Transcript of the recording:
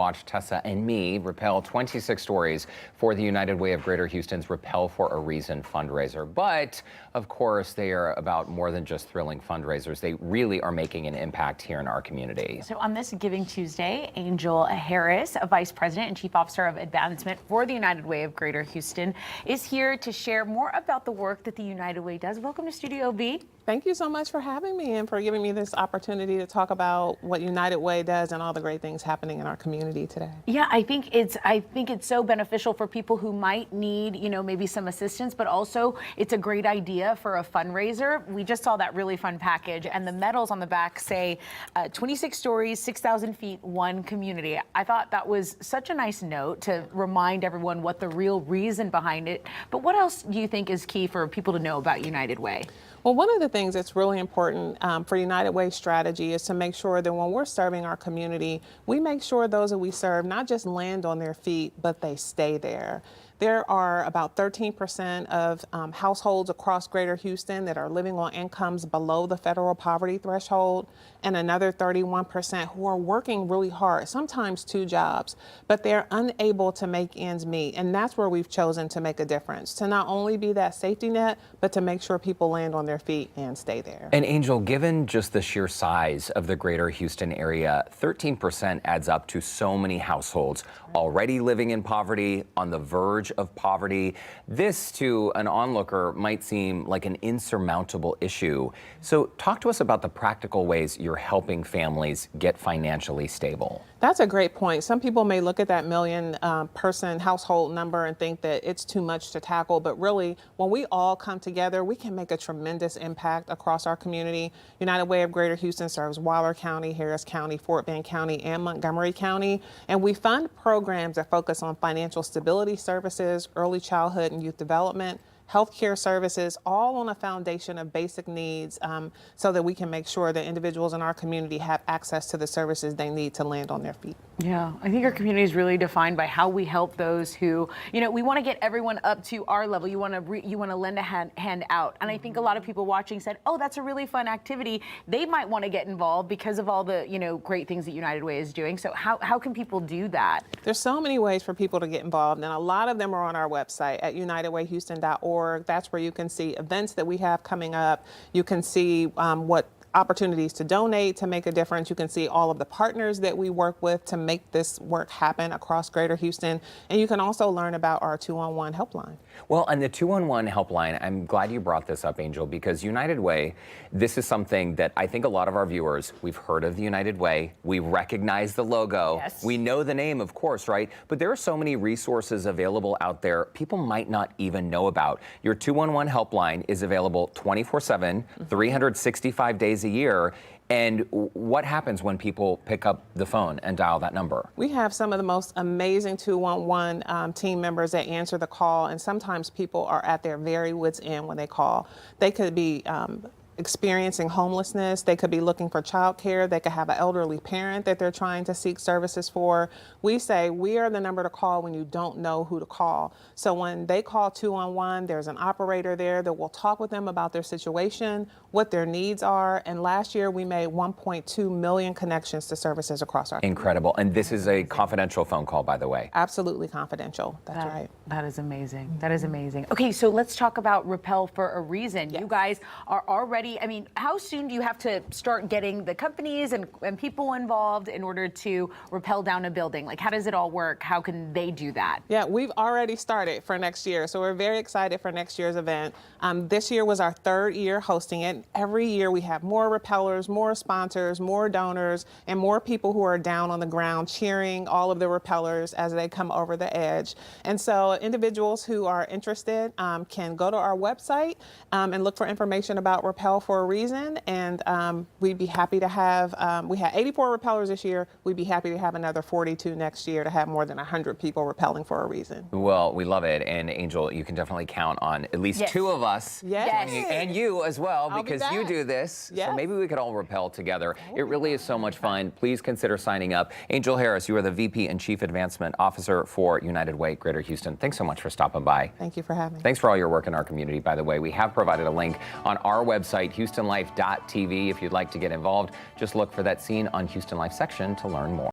Watch Tessa and me rappel 26 stories for the United Way of Greater Houston's Rappel for a Reason fundraiser. But, of course, they are about more than just thrilling fundraisers. They really are making an impact here in our community. So on this Giving Tuesday, Angel Harris, a Vice President and Chief Officer of Advancement for the United Way of Greater Houston, is here to share more about the work that the United Way does. Welcome to Studio B. Thank you so much for having me and for giving me this opportunity to talk about what United Way does and all the great things happening in our community today. Yeah, I think it's so beneficial for people who might need, maybe some assistance, but also it's a great idea for a fundraiser. We just saw that really fun package, and the medals on the back say 26 stories, 6,000 feet, one community. I thought that was such a nice note to remind everyone what the real reason behind it. But what else do you think is key for people to know about United Way? Well, one of the things that's really important for United Way strategy is to make sure that when we're serving our community, we make sure those that we serve not just land on their feet, but they stay there. There are about 13% of households across Greater Houston that are living on incomes below the federal poverty threshold, and another 31% who are working really hard, sometimes 2 jobs, but they're unable to make ends meet. And that's where we've chosen to make a difference, to not only be that safety net, but to make sure people land on their feet and stay there. And Angel, given just the sheer size of the Greater Houston area, 13% adds up to so many households already living in poverty, on the verge of poverty. This, to an onlooker, might seem like an insurmountable issue. So talk to us about the practical ways you're helping families get financially stable. That's a great point. Some people may look at that million person household number and think that it's too much to tackle, but really, when we all come together, we can make a tremendous impact across our community. United Way of Greater Houston serves Waller County, Harris County, Fort Bend County, and Montgomery County, and we fund programs that focus on financial stability services, early childhood and youth development, healthcare services, all on a foundation of basic needs, so that we can make sure that individuals in our community have access to the services they need to land on their feet. Yeah, I think our community is really defined by how we help those who, we want to get everyone up to our level. You want to lend a hand out. And I think a lot of people watching said, oh, that's a really fun activity. They might want to get involved because of all the, great things that United Way is doing. So how can people do that? There's so many ways for people to get involved, and a lot of them are on our website at unitedwayhouston.org. That's where you can see events that we have coming up. You can see what opportunities to donate to make a difference. You can see all of the partners that we work with to make this work happen across Greater Houston. And you can also learn about our 211 helpline. Well, and the 211 helpline, I'm glad you brought this up, Angel, because United Way, this is something that I think a lot of our viewers, we've heard of the United Way, we recognize the logo, yes. We know the name, of course, right? But there are so many resources available out there people might not even know about. Your 211 helpline is available 24/7, 365 days a year. And what happens when people pick up the phone and dial that number? We have some of the most amazing 211 team members that answer the call, and sometimes people are at their very wits' end when they call. They could be experiencing homelessness, they could be looking for childcare, they could have an elderly parent that they're trying to seek services for. We say we are the number to call when you don't know who to call. So when they call 211, there's an operator there that will talk with them about their situation, what their needs are, and last year we made 1.2 million connections to services across our community. Incredible. And this is a confidential phone call, by the way. Absolutely confidential. That's right. That is amazing. That is amazing. Okay, so let's talk about Rappel for a Reason. Yes. You guys are already, how soon do you have to start getting the companies and people involved in order to rappel down a building? Like, how does it all work? How can they do that? Yeah, we've already started for next year, so we're very excited for next year's event. This year was our 3rd year hosting it. Every year we have more rappellers, more sponsors, more donors, and more people who are down on the ground cheering all of the rappellers as they come over the edge. And so individuals who are interested can go to our website and look for information about Rappel for a Reason, and we'd be happy to have, we had 84 rappellers this year, we'd be happy to have another 42 next year to have more than 100 people rappelling for a reason. Well, we love it, and Angel, you can definitely count on at least 2 of us, and you as well, because you do this, so maybe we could all rappel together. It really is so much fun. Please consider signing up. Angel Harris, you are the VP and Chief Advancement Officer for United Way Greater Houston. Thanks so much for stopping by. Thank you for having me. Thanks for all your work in our community, by the way. We have provided a link on our website, HoustonLife.tv. If you'd like to get involved, just look for that scene on Houston Life section to learn more.